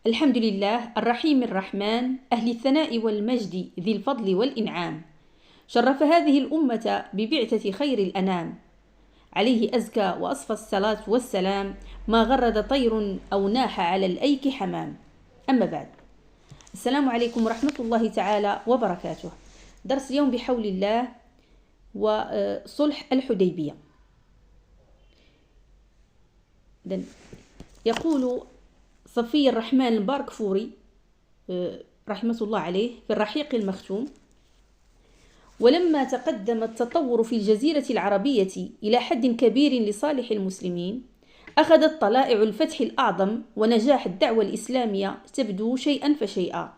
الحمد لله الرحيم الرحمن أهل الثناء والمجد ذي الفضل والإنعام. شرف هذه الأمة ببعثة خير الأنام، عليه أزكى وأصفى الصلاة والسلام، ما غرد طير أو ناح على الأيك حمام. أما بعد، السلام عليكم ورحمة الله تعالى وبركاته. درس اليوم بحول الله وصلح الحديبية. يقول صفي الرحمن الباركفوري رحمة الله عليه في الرحيق المختوم: ولما تقدم التطور في الجزيرة العربية إلى حد كبير لصالح المسلمين، أخذت طلائع الفتح الأعظم ونجاح الدعوة الإسلامية تبدو شيئا فشيئا،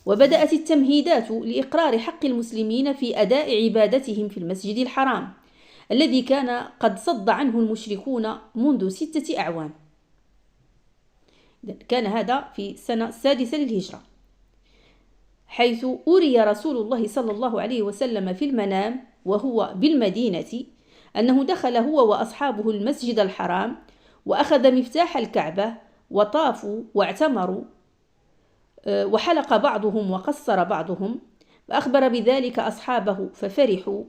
وبدأت التمهيدات لإقرار حق المسلمين في أداء عبادتهم في المسجد الحرام الذي كان قد صد عنه المشركون منذ 6 أعوام. كان هذا في السنة 6 للهجرة، حيث أري رسول الله صلى الله عليه وسلم في المنام وهو بالمدينة أنه دخل هو وأصحابه المسجد الحرام وأخذ مفتاح الكعبة وطافوا واعتمروا، وحلق بعضهم وقصر بعضهم، فأخبر بذلك أصحابه ففرحوا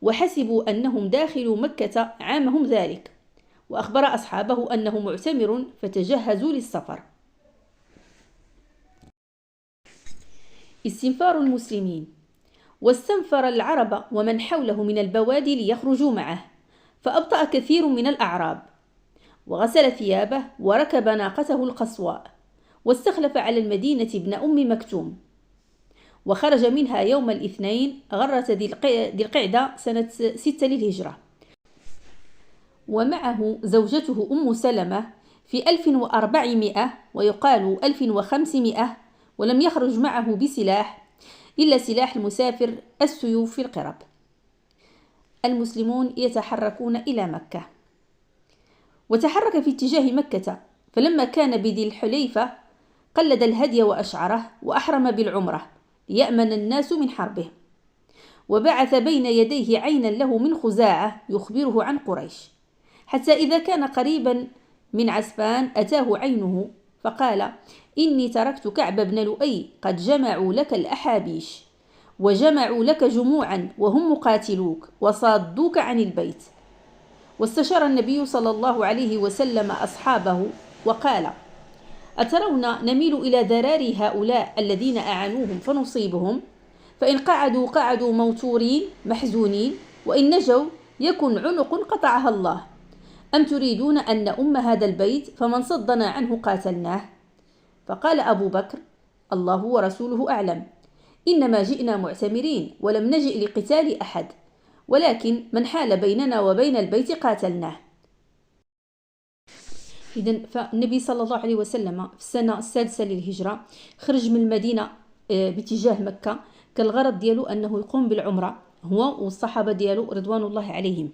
وحسبوا أنهم داخلوا مكة عامهم ذلك، وأخبر أصحابه أنه معتمر فتجهزوا للسفر. استنفار المسلمين: واستنفر العرب ومن حوله من البوادي ليخرجوا معه، فأبطأ كثير من الأعراب، وغسل ثيابه وركب ناقته القصواء، واستخلف على المدينة ابن أم مكتوم، وخرج منها يوم الاثنين غرة ذي القعدة سنة 6 للهجرة، ومعه زوجته أم سلمة في 1400 ويقال 1500، ولم يخرج معه بسلاح إلا سلاح المسافر السيوف في القرب. المسلمون يتحركون إلى مكة، وتحرك في اتجاه مكة، فلما كان بذي الحليفة قلد الهدي وأشعره وأحرم بالعمرة ليأمن الناس من حربه، وبعث بين يديه عينا له من خزاعة يخبره عن قريش، حتى إذا كان قريبا من عسفان أتاه عينه فقال: إني تركت كعب بن لؤي قد جمعوا لك الأحابيش، وجمعوا لك جموعا وهم مقاتلوك وصادوك عن البيت. واستشار النبي صلى الله عليه وسلم أصحابه وقال: أترون نميل إلى ذراري هؤلاء الذين أعانوهم فنصيبهم؟ فإن قعدوا موتورين محزونين، وإن نجوا يكن عنق قطعها الله، أم تريدون أن نؤم هذا البيت فمن صدنا عنه قاتلناه؟ فقال أبو بكر: الله ورسوله أعلم، إنما جئنا معتمرين ولم نجئ لقتال أحد، ولكن من حال بيننا وبين البيت قاتلناه. إذن فالنبي صلى الله عليه وسلم في السنة 6 للهجرة خرج من المدينة باتجاه مكة، كالغرض ديالو أنه يقوم بالعمرة هو والصحابة ديالو رضوان الله عليهم،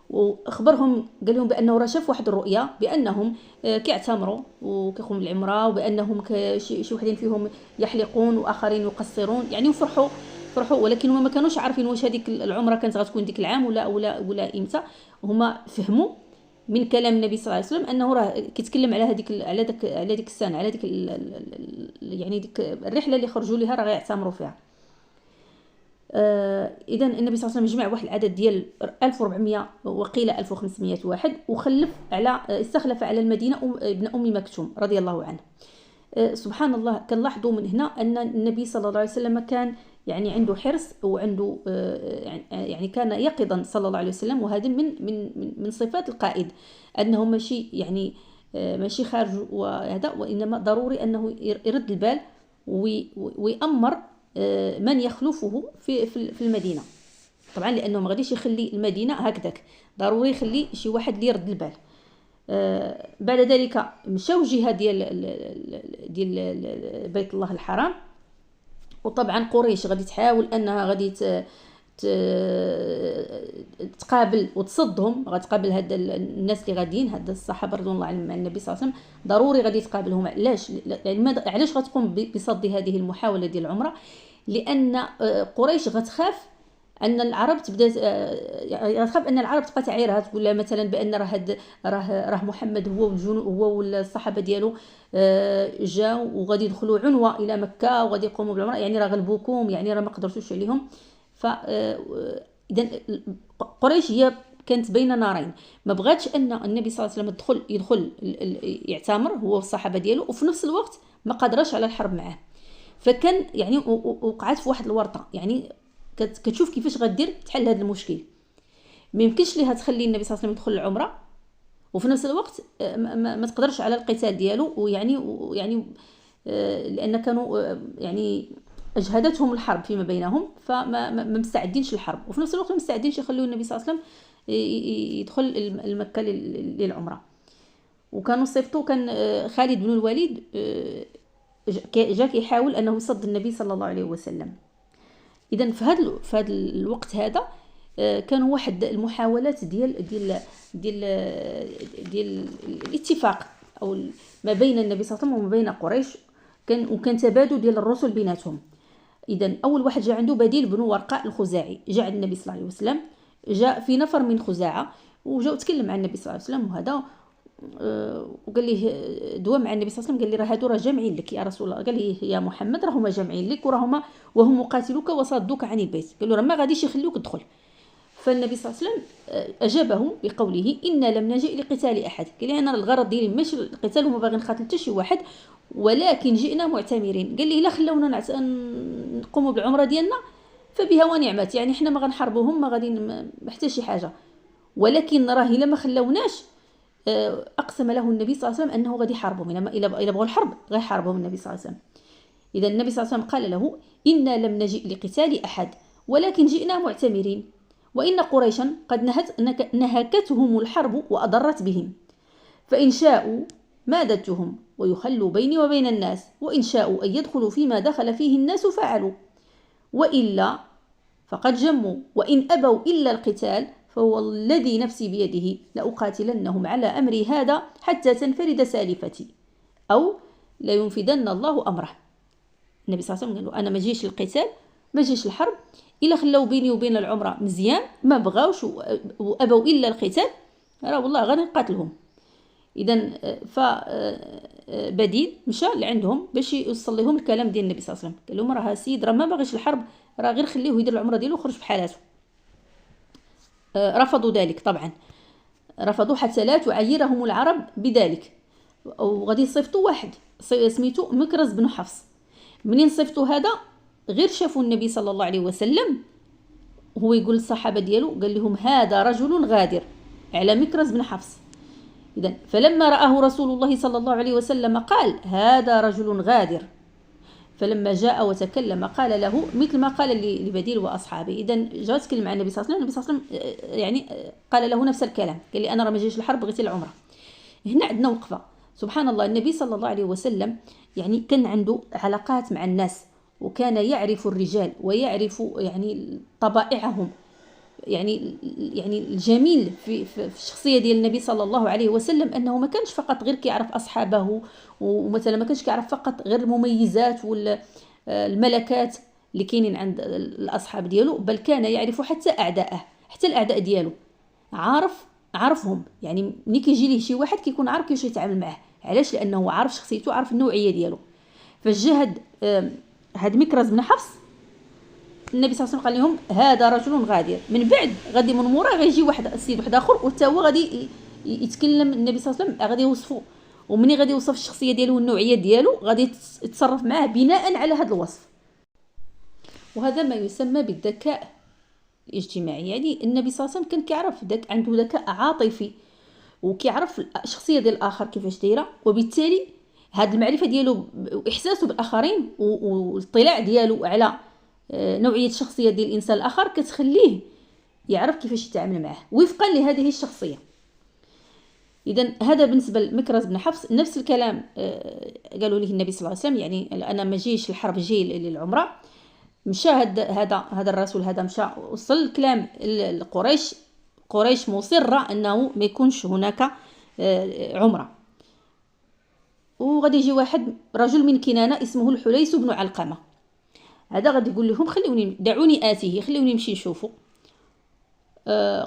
واخبرهم قال لهم بانه راه شاف واحد الرؤيا بانهم كيعتمروا وكيقوموا بالعمره، وبانهم شي وحدين فيهم يحلقون واخرين يقصرون، يعني وفرحوا ولكن هما ما كانوش عارفين واش هذيك العمره كانت غتكون ديك العام ولا امتى. هما فهموا من كلام النبي صلى الله عليه وسلم انه راه كيتكلم على هذيك على ديك السنه، على ديك يعني ديك الرحله اللي خرجوا لها راه غيعتمروا فيها. إذا النبي صلى الله عليه وسلم جمع واحد العدد ديال 1400 وقيل 1500 واحد، وخلف استخلف على المدينة ابن أم مكتوم رضي الله عنه. سبحان الله، كنلاحظوا من هنا أن النبي صلى الله عليه وسلم كان يعني عنده حرص وعنده يعني كان يقظا صلى الله عليه وسلم، وهذا من صفات القائد، أنه ماشي يعني ماشي خارج وهذا، وإنما ضروري أنه يرد البال ويأمر من يخلفه في المدينة، طبعا لأنه ما غاديش يخلي المدينة هكذاك، ضروري يخلي شي واحد اللي يرد البال. بعد ذلك مشاو جهة ديال بيت الله الحرام، وطبعا قريش غادي تحاول أنها غادي تقابل وتصدهم، غتقابل هاد الناس اللي غاديين، هاد الصحابه رضوان الله عليهم مع النبي صلى الله عليه وسلم، ضروري غادي تقابلهم. علاش غتقوم بصد هذه المحاوله ديال العمره؟ لان قريش غتخاف ان العرب تبدا تخاف ان العرب تبقى تعايرها، تقول لها مثلا بان راه محمد هو والصحابه ديالو جاوا وغادي يدخلوا عنوه الى مكه وغادي يقوموا بالعمره، يعني راه غلبوكم، يعني راه ما قدرتوش عليهم. ف اذا قريش هي كانت بين نارين، ما بغاتش ان النبي صلى الله عليه وسلم يدخل يعتمر هو والصحابه ديالو، وفي نفس الوقت ما قدرش على الحرب معاه. فكان يعني وقعت في واحد الورطه، يعني كتشوف كيفاش غدير تحل هذا المشكل. ما يمكنش ليها تخلي النبي صلى الله عليه وسلم يدخل العمره وفي نفس الوقت ما تقدرش على القتال ديالو، ويعني لان كانوا يعني اجهدتهم الحرب فيما بينهم، فما مستعدينش للحرب، وفي نفس الوقت ما مستعدينش يخليوا النبي صلى الله عليه وسلم يدخل المكه للعمره. وكانوا صيفطوا، كان خالد بن الوليد جا كيحاول انه يصد النبي صلى الله عليه وسلم. اذا في هذا الوقت هذا كانوا واحد المحاولات ديال الاتفاق او ما بين النبي صلى الله عليه وسلم وما بين قريش، وكان تبادل ديال الرسل بيناتهم. اذا اول واحد جاء عنده بديل بن ورقاء الخزاعي، جاء عند النبي صلى الله عليه وسلم، جاء في نفر من خزاعه وجاء تكلم مع النبي صلى الله عليه وسلم وهذا، وقال ليه دوا مع النبي صلى الله عليه وسلم، قال لي راه هادو راه جامعين لك يا رسول الله. قال ليه يا محمد راهما جامعين لك وهم مقاتلوك وصادوك عن البيت، قال له راه ما غاديش يخليوك تدخل. فالنبي صلى الله عليه وسلم اجابه بقوله إنا لم نجئ لقتال احد، قال لي انا الغرض ديالي ماشي القتال وما باغي نقاتل حتى شي واحد، ولكن جئنا معتمرين. قال لي الا خلونا نقوموا بالعمره ديالنا فبها ونعمت، يعني حنا ما غنحاربوهم، ما غادي حتى شي حاجه، ولكن راه الا ما خلوناش اقسم له النبي صلى الله عليه وسلم انه غادي يحاربهم، الا بغوا الحرب غيحاربهم النبي صلى الله عليه وسلم. اذا النبي صلى الله عليه وسلم قال له إنا لم نجئ لقتال احد ولكن جئنا معتمرين، وإن قريشا قد نهكتهم الحرب وأضرت بهم، فإن شاءوا مادتهم ويخلوا بيني وبين الناس، وإن شاءوا أن يدخلوا فيما دخل فيه الناس فعلوا، وإلا فقد جموا، وإن أبوا إلا القتال فهو الذي نفسي بيده لأقاتلنهم على أمري هذا حتى تنفرد سالفتي أو لينفدن الله أمره. النبي صلى الله عليه وسلم قال له أنا ما جيش للقتال، ما جيش الحرب، إلا خلاو بيني وبين العمرة مزيان، ما بغاوش وأبوا إلا القتال، راه والله غادي نقاتلهم. إذا فبديل مشى لعندهم باش يوصل لهم الكلام ديال النبي صلى الله عليه وسلم، قال لهم راه سيد راه ما باغيش الحرب، راه غير خليه يدير العمرة ديالو ويخرج بحالاته. رفضوا ذلك طبعا، رفضوا حتى لا تعيرهم العرب بذلك، وغادي يصيفطوا واحد سميتو مكرز بن حفص. منين صيفطوا هذا غير شافوا النبي صلى الله عليه وسلم هو يقول للصحابه ديالو، قال لهم هذا رجل غادر على مكرز بن حفص. اذا فلما رآه رسول الله صلى الله عليه وسلم قال هذا رجل غادر، فلما جاء وتكلم قال له مثل ما قال لبديل واصحابه. اذا جاء تكلم مع النبي صلى الله عليه وسلم، النبي صلى الله عليه وسلم يعني قال له نفس الكلام، قال لي انا راه ما جيش الحرب بغيت العمره. هنا عندنا وقفه. سبحان الله، النبي صلى الله عليه وسلم يعني كان عنده علاقات مع الناس، وكان يعرف الرجال ويعرف يعني طبائعهم. يعني الجميل في الشخصيه ديال النبي صلى الله عليه وسلم انه ما كانش فقط غير كيعرف اصحابه، ومثلا ما كانش كيعرف فقط غير المميزات والملكات اللي كاينين عند الاصحاب ديالو، بل كان يعرف حتى اعدائه، حتى الاعداء ديالو عارفهم. يعني ملي كيجي ليه شي واحد كيكون عارف كيفاش يتعامل معاه، علاش؟ لانه عارف شخصيته، عارف النوعيه ديالو. فالجهد هاد مكرز بن حفص النبي صلى الله عليه وسلم قال لهم هذا رجل غادر، من بعد غادي من مورا غيجي واحد السيد واحد اخر وحتى هو غادي يتكلم النبي صلى الله عليه وسلم، غادي يوصفه، ومني غادي يوصف الشخصيه ديالو والنوعيه ديالو غادي يتصرف معاه بناء على هذا الوصف. وهذا ما يسمى بالذكاء الاجتماعي. يعني النبي صلى الله عليه وسلم كان كيعرف عنده ذكاء عاطفي، وكيعرف الشخصيه ديال الاخر كيفاش دايره، وبالتالي هذه المعرفه ديالو واحساسه بالاخرين والاطلاع ديالو على نوعيه الشخصيه ديال الانسان الاخر كتخليه يعرف كيفاش يتعامل معه وفقا لهذه الشخصيه. اذا هذا بالنسبه لمكرز بن حفص. نفس الكلام قالوا له النبي صلى الله عليه وسلم، يعني انا ما جيش الحرب، جاي للعمره. مشى هذا الرسول، هذا مشى وصل الكلام لقريش. قريش مصره انه ما يكونش هناك عمره. وغادي يجي واحد رجل من كنانه اسمه الحليس بن علقمه. هذا غادي يقول لهم خلوني دعوني آتيه، خلوني نمشي نشوفه.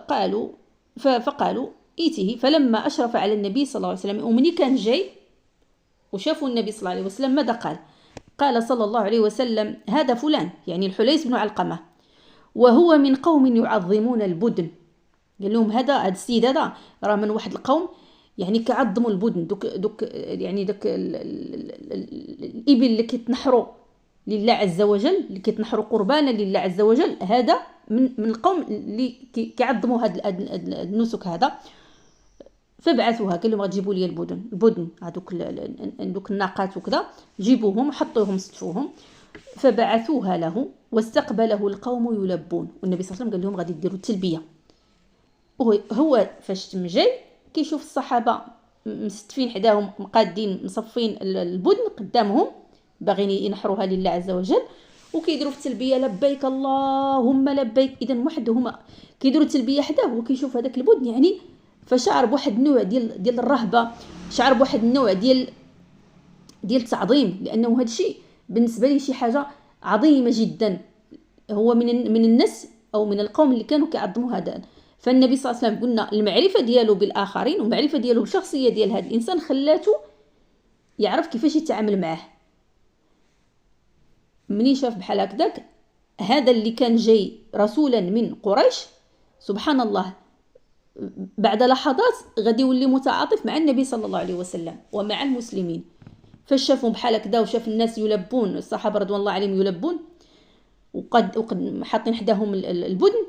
قالوا فقالوا ايته. فلما أشرف على النبي صلى الله عليه وسلم، ومني كان جاي وشافوا النبي صلى الله عليه وسلم ماذا قال؟ قال صلى الله عليه وسلم: هذا فلان، يعني الحليس بن علقمة، وهو من قوم يعظمون البدن. قال لهم هذا السيد هذا راه من واحد القوم يعني كيعظموا البدن، دوك يعني داك الإبل اللي كيتنحروا لله عز وجل، اللي كيتنحروا قربانا لله عز وجل، هذا من القوم اللي كيعظموا هذا النسك هذا. فبعثوها، قال لهم غتجيبوا لي البدن هذوك الناقات وكذا، جيبوهم حطوهم صدفوهم. فبعثوها له واستقبله القوم يلبون، والنبي صلى الله عليه وسلم قال لهم غادي ديروا التلبيه. هو فاش تم جاي كيشوف الصحابه مستفين حداهم مقادين مصفين البدن قدامهم باغيين ينحروها لله عز وجل، وكيديروا في التلبيه لبيك اللهم لبيك. اذا واحد هما كيديروا التلبيه حداه وكيشوف هذاك البدن، يعني فشعر بواحد النوع ديال الرهبه، شعر بواحد النوع ديال التعظيم، لانه هذا الشيء بالنسبه لي شي حاجه عظيمه جدا. هو من الناس او من القوم اللي كانوا كيعظموا هذا. فالنبي صلى الله عليه وسلم قلنا المعرفه ديالو بالاخرين ومعرفه ديالو بالشخصيه ديال هذا الانسان خلاته يعرف كيفاش يتعامل معاه. مني شاف بحال هكذاك هذا اللي كان جاي رسولا من قريش، سبحان الله، بعد لحظات غادي يولي متعاطف مع النبي صلى الله عليه وسلم ومع المسلمين. فاش شافهم بحال هكذا وشاف الناس يلبون، الصحابه رضوان الله عليهم يلبون وقد حاطين حداهم البدن،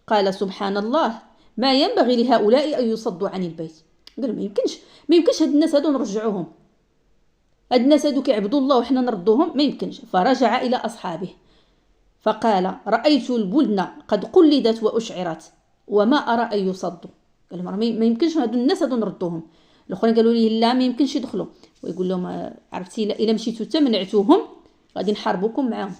قال سبحان الله ما ينبغي لهؤلاء ان يصدوا عن البيت. قال ما يمكنش هاد الناس هادو نرجعوهم، هاد الناس هادو كيعبدوا الله وحنا نردوهم، ما يمكنش. فرجع الى اصحابه فقال: رايت البدن قد قلدت واشعرت وما ارى ان يصدوا. قال لهم ما يمكنش هادو الناس هادو نردوهم. الاخرين قالوا لي لا ما يمكنش يدخلوا، ويقول لهم عرفتي الا مشيتوا تمنعتوهم غادي نحاربوكم معاهم.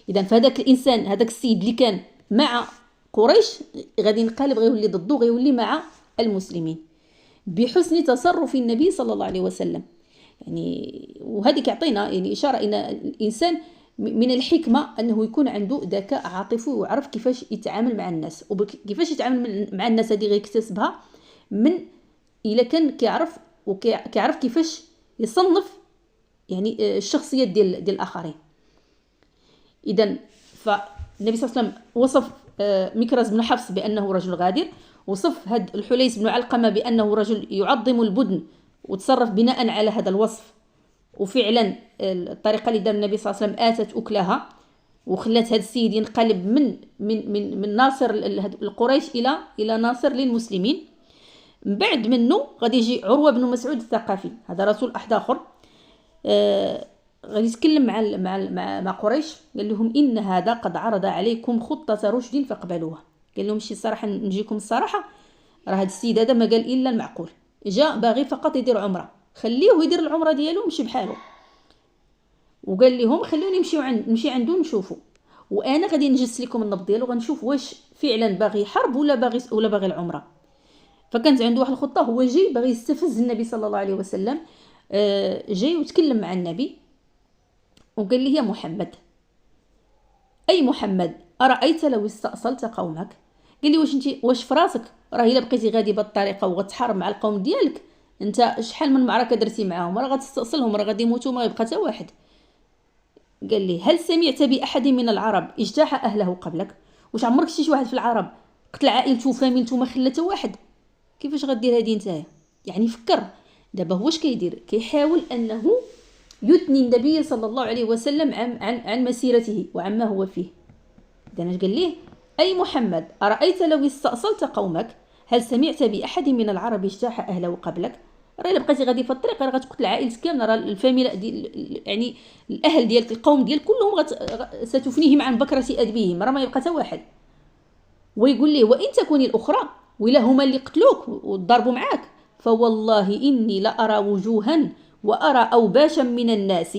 اذا فهذاك الانسان هذاك السيد اللي كان مع قريش غادي ينقلب، غيولي ضده، غيولي مع المسلمين بحسن تصرف النبي صلى الله عليه وسلم. يعني وهذه كيعطينا يعني اشاره ان الانسان من الحكمه انه يكون عنده ذكاء عاطفي ويعرف كيفاش يتعامل مع الناس، وكيفاش يتعامل مع الناس هذه غيكتسبها من الا كان كيعرف كيفاش يصنف يعني الشخصيات ديال الاخرين. اذا فالنبي صلى الله عليه وسلم وصف مكرز بن حفص بانه رجل غادر، وصف هاد الحليس بن علقمه بانه رجل يعظم البدن، وتصرف بناء على هذا الوصف. وفعلا الطريقه اللي دار النبي صلى الله عليه وسلم اتت اكلها وخلات هذا السيد ينقلب من ناصر القريش الى ناصر للمسلمين. من بعد منه غادي يجي عروه بن مسعود الثقفي، هذا رسول احد اخر، غادي يتكلم مع قريش، قال لهم ان هذا قد عرض عليكم خطه رشد فاقبلوها. قال لهم شي صراحه نجيكم الصراحه، راه هذا السيد هذا ما قال الا المعقول، جاء باغي فقط يدير عمره، خليه يدير العمره ديالو ويمشي بحاله. وقال لهم خلوني نمشي عنده نشوفه، وانا غادي نجس لكم النبض ديالو، غنشوف واش فعلا باغي يحارب ولا باغي العمره. فكانت عنده واحد الخطه، هو جاي باغي يستفز النبي صلى الله عليه وسلم. جاي وتكلم مع النبي وقال لي: يا محمد، اي محمد، ارايت لو استأصلت قومك؟ قال لي واش في راسك راه الا بقيتي غادي بالطريقه وغتحارب مع القوم ديالك، انت شحال من معركه درتي معاهم، راه غتستأصلهم، راه غادي يموتوا ما يبقى حتى واحد. قال لي: هل سمعت باحد من العرب اجتاح اهله قبلك؟ واش عمرك شتي شي واحد في العرب قتل عائلته وفاميلته ما خلى حتى واحد؟ كيفاش غدير هذه نتايا؟ يعني فكر دابا هو واش كيدير، كيحاول انه يثني النبي صلى الله عليه وسلم عن مسيرته وعما هو فيه. إذن قال ليه: أي محمد، أرأيت لو استأصلت قومك؟ هل سمعت بأحد من العرب اجتاح أهله قبلك؟ راه إلا بقيتي غادي في الطريق راه غتقتل عائلتك كامله، راه الفاميلا يعني الاهل ديالك القوم ديالك كلهم ستفنيهم عن بكره ادبيهم، راه ما يبقى حتى واحد. ويقول ليه: وان تكون الاخرى ولا هما اللي قتلوك وضربوا معاك، فوالله اني لارى وجوها وارى اوباشا من الناس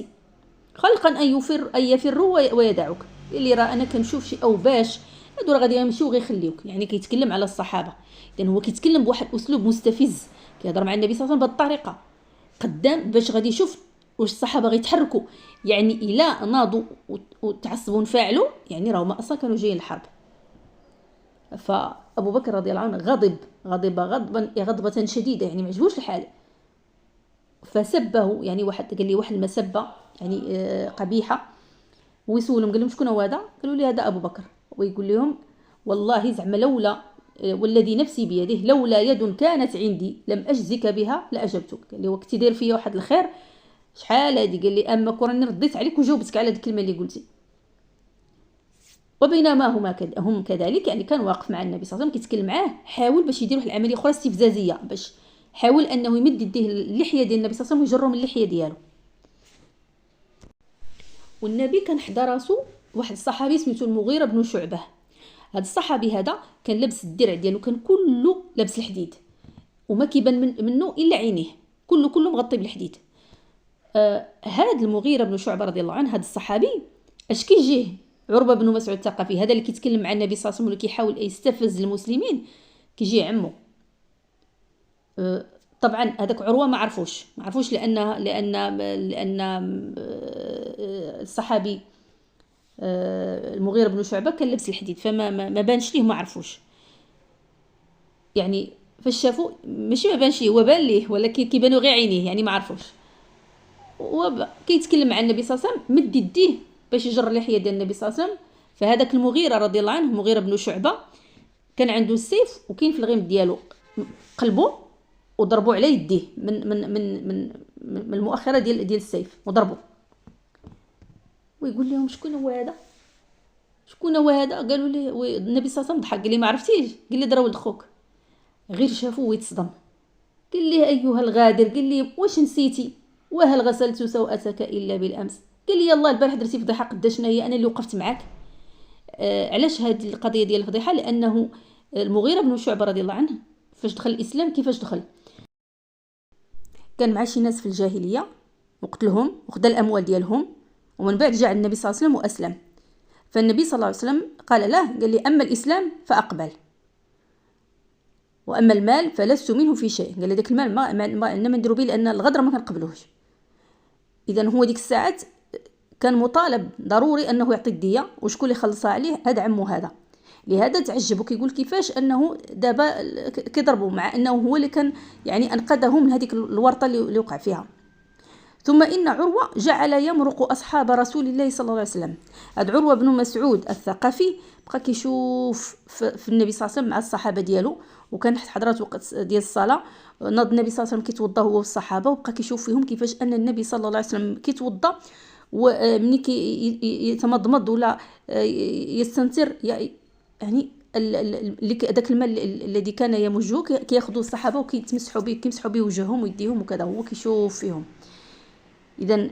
خلقا ان يفروا ويدعوك. اللي راه انا كنشوف شي اوباش هادو راه غادي يمشيو وغيخليوك. يعني كيتكلم على الصحابه، اذا هو كيتكلم بواحد الاسلوب مستفز، كيهضر مع النبي صلى الله عليه وسلم بهذه الطريقه قدام باش غادي يشوف واش الصحابه غيتحركوا يعني الا ناضوا وتعصبوا انفعلوا، يعني راهم اصلا كانوا جايين الحرب. فابو بكر رضي الله عنه غضب غضبا شديده، يعني ما عجبوش الحال، فسبه. يعني واحد قال لي واحد المسبه يعني قبيحه، ويسولهم قال لهم شكون هو هذا؟ قالوا لي هذا ابو بكر. ويقول لهم والله زعما لولا والذي نفسي بيده لولا يد كانت عندي لم اجزك بها لاجبتك. قال لي وكنتي داير فيا واحد الخير شحال هادي. قال لي اما كون رديت عليك وجاوبتك على هذه الكلمه اللي قلتي. وبينما هم كذلك، يعني كان واقف مع النبي صلى الله عليه وسلم كيتكلم معاه، حاول باش يدير واحد العمليه اخرى استفزازيه، باش حاول انه يمد يديه اللحيه ديال النبي صلى الله عليه وسلم ويجرهم اللحيه ديالو. والنبي كان حدا راسو واحد الصحابي سميتو المغيرة بن شعبة. هذا الصحابي هذا كان لابس الدرع ديالو كان كله لابس الحديد، وما كيبان منه الا عينيه، كله مغطي بالحديد. هذا المغيرة بن شعبة رضي الله عنه، هذا الصحابي اش كيجيه عروة بن مسعود الثقفي، هذا اللي كيتكلم مع النبي صلى الله عليه وسلم واللي كيحاول يستفز المسلمين، كيجي عمو. طبعا هذاك عروة ما عرفوش لان الصحابي المغيرة بن شعبة كان لبس الحديد، فما ما بانش ليه، ما عرفوش. يعني فاش شافوا ماشي ما بانش ليه، هو بان ليه ولكن كيبانوا غير عينيه، يعني ما عرفوش. كيتكلم مع النبي صلى الله عليه وسلم مد يديه باش يجر اللحيه ديال النبي صلى الله عليه وسلم. فهذاك المغيرة رضي الله عنه، المغيرة بن شعبة، كان عنده السيف وكاين في الغيم ديالو قلبوا وضربوا على يديه من المؤخره ديال السيف وضربوا. ويقول لهم شكون هو هذا؟ قالوا لي النبي صلى الله عليه وسلم ضحك، قال لي ما عرفتيش؟ قال لي درا ولد خوك. غير شافوه ويتصدم، قال لي ايها الغادر، قال لي واش نسيتي؟ وهل غسلت سوءتك الا بالامس؟ قال لي يلا البارح درتي فضيحه قداشنا هي، انا اللي وقفت معاك. علاش هذه القضيه ديال الفضيحه؟ لانه المغيرة بن شعبة رضي الله عنه فاش دخل الاسلام، كيفاش دخل؟ كان مع شي ناس في الجاهليه وقتلهم وخدا الاموال ديالهم، ومن بعد جاء النبي صلى الله عليه وسلم واسلم. فالنبي صلى الله عليه وسلم قال له، قال لي اما الاسلام فاقبل، واما المال فلست منه في شيء. قال لي داك المال ما نديرو به، لان الغدر ما كنقبلوش. اذا هو ديك الساعات كان مطالب ضروري انه يعطي الديه، وشكون اللي خلصها عليه؟ هذا عمو هذا. لهذا تعجب وكيقول كيفاش انه دابا كيضربوا، مع انه هو اللي كان يعني انقذهم من هذيك الورطه اللي وقع فيها. ثم إن عروة جعل يمرق أصحاب رسول الله صلى الله عليه وسلم. هذا عروة بن مسعود الثقفي بقى كيشوف في النبي صلى الله عليه وسلم مع الصحابة ديالو، وكان حضرات وقت ديال الصلاة، ناض النبي صلى الله عليه وسلم كيتوضا هو والصحابة، وبقى كيشوف فيهم كيفاش أن النبي صلى الله عليه وسلم كيتوضا، ومني يتمضمض ولا يستنثر، يعني داك الماء الذي كان يمجه كياخذوا الصحابة وكيتمسحوا به، كيمسحوا به وجههم ويديهم وكذا، هو كيشوف فيهم. إذن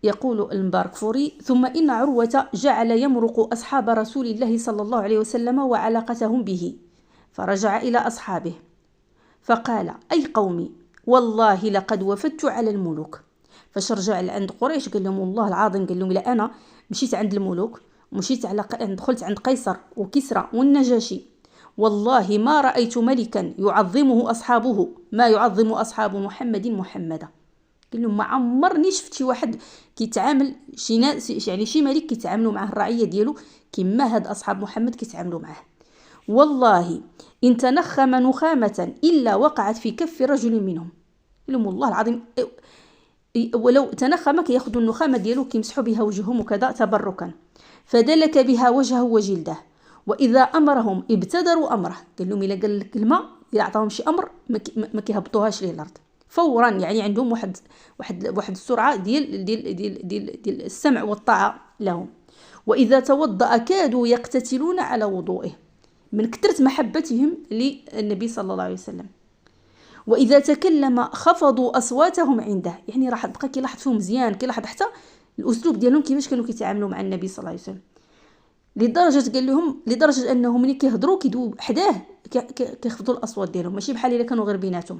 يقول المباركفوري: ثم إن عروة جعل يمرق أصحاب رسول الله صلى الله عليه وسلم وعلاقتهم به، فرجع إلى أصحابه فقال: أي قومي، والله لقد وفدت على الملوك. فاش رجع عند قريش قال لهم: والله العظيم، قال لهم: لا، أنا مشيت عند الملوك، مشيت دخلت عند قيصر وكسرى والنجاشي، والله ما رأيت ملكا يعظمه أصحابه ما يعظم أصحاب محمدا. قال لهم: ما عمرني شفت شي واحد كيتعامل شي ناس، يعني شي ملك كيتعاملوا معه الرعيه ديالو كما هاد اصحاب محمد كيتعاملوا معه. والله ان تنخم نخامه الا وقعت في كف رجل منهم. قال لهم: والله العظيم، ولو تنخم كياخذوا النخامه ديالو كيمسحوا بها وجههم وكذا تبركا، فدلك بها وجهه وجلده، واذا امرهم ابتدروا امره. قال لهم: الا قال لك كلمه، الا عطاهم شي امر ما كيهبطوهاش ليه الارض فورا، يعني عندهم واحد السرعه ديال السمع والطاعه لهم. واذا توضأ كادوا يقتتلون على وضوئه، من كثرة محبتهم للنبي صلى الله عليه وسلم. واذا تكلم خفضوا اصواتهم عنده، يعني راح بقى كيلاحظ فيهم مزيان، كيلاحظ حتى الاسلوب ديالهم كيفاش كانوا كيتعاملوا مع النبي صلى الله عليه وسلم، لدرجه قال لهم انهم ملي كيهضروا كيدوب حداه كيخفضوا الاصوات ديالهم، ماشي بحال الا كانوا غير بيناتهم.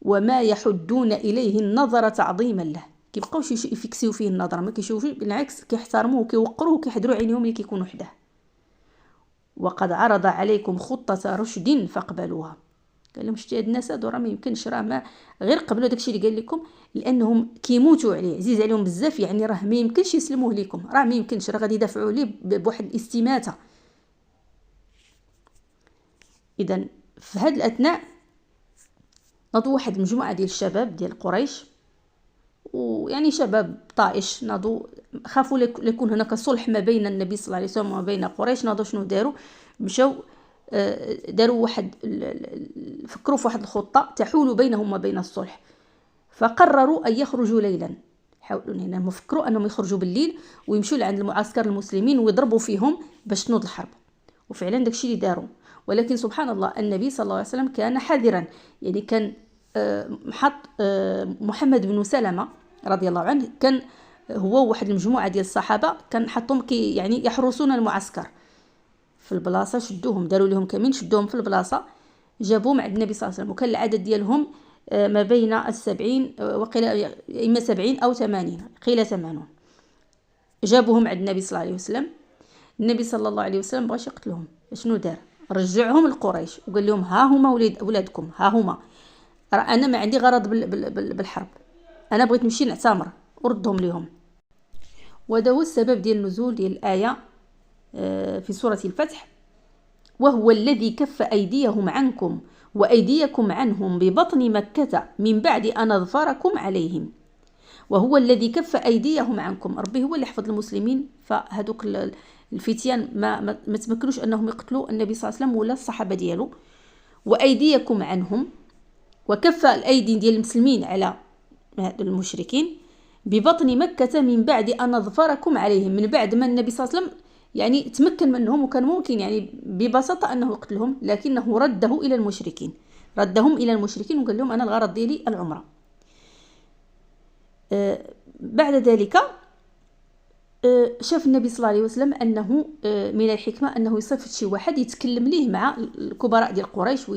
وما يحدون إليه النظر تعظيما له، كيبقاوش يفكسيو فيه النظر، ما كيشوفوش، بالعكس كيحترموه وكيوقروه وكيحضروا عينيهم اللي كيكونوا حداه. وقد عرض عليكم خطة رشد فاقبلوها. قال لهم شتي هاد الناس هادو راه ما يمكنش، راه ما غير قبلوا داكشي اللي قال لكم، لانهم كيموتوا عليه، عزيز عليهم بزاف، يعني راه ما يمكنش يسلموه لكم، راه ما يمكنش، راه غادي يدافعوا ليه بواحد الاستماته. اذا في هاد الاثناء ناضوا واحد المجموعه ديال الشباب ديال قريش، ويعني شباب طائش، ناضوا خافوا ليكون هناك صلح ما بين النبي صلى الله عليه وسلم وما بين قريش. ناضوا شنو داروا؟ مشاو داروا واحد فكروا في واحد الخطه تحول بينهم وبين الصلح، فقرروا ان يخرجوا ليلا. حاولوا انهم فكروا انهم يخرجوا بالليل ويمشوا لعند المعسكر المسلمين ويضربوا فيهم باش تنوض الحرب، وفعلا داكشي اللي داروا. ولكن سبحان الله النبي صلى الله عليه وسلم كان حذرا، يعني كان حط محمد بن سلمة رضي الله عنه، كان هو واحد المجموعة ديال الصحابة كان حطهم يعني يحرسون المعسكر في البلاصة، شدوهم داروا لهم كمين، شدوهم في البلاصة، جابوهم عند النبي صلى الله عليه وسلم، وكان العدد ديالهم ما بين 70 وقيل إما 70 أو 80 قيل 80. جابوهم عند النبي صلى الله عليه وسلم. النبي صلى الله عليه وسلم بغاش يقتلهم، شنو دار؟ رجعهم لقريش وقال لهم ها هما ولادكم، ها هما، انا ما عندي غرض بالحرب، انا بغيت نمشي نعتمر، وردهم لهم. وهذا هو السبب ديال نزول ديال الايه في سوره الفتح: وهو الذي كف ايديهم عنكم وايديكم عنهم ببطن مكة من بعد ان اظفركم عليهم. وهو الذي كف ايديهم عنكم، ربي هو اللي حفظ المسلمين، فهذوك الفتيان ما تمكنوش انهم يقتلوا النبي صلى الله عليه وسلم ولا الصحابه ديالو. وايديكم عنهم، وكف الايدي ديال المسلمين على المشركين ببطن مكة من بعد ان اظفركم عليهم، من بعد ما النبي صلى الله عليه وسلم يعني تمكن منهم، وكان ممكن يعني ببساطه انه يقتلهم، لكنه ردهم الى المشركين وقال لهم انا الغرض ديالي العمره. بعد ذلك شاف النبي صلى الله عليه وسلم أنه من الحكمة أنه يصيفط شي واحد يتكلم ليه مع الكبراء ديال قريش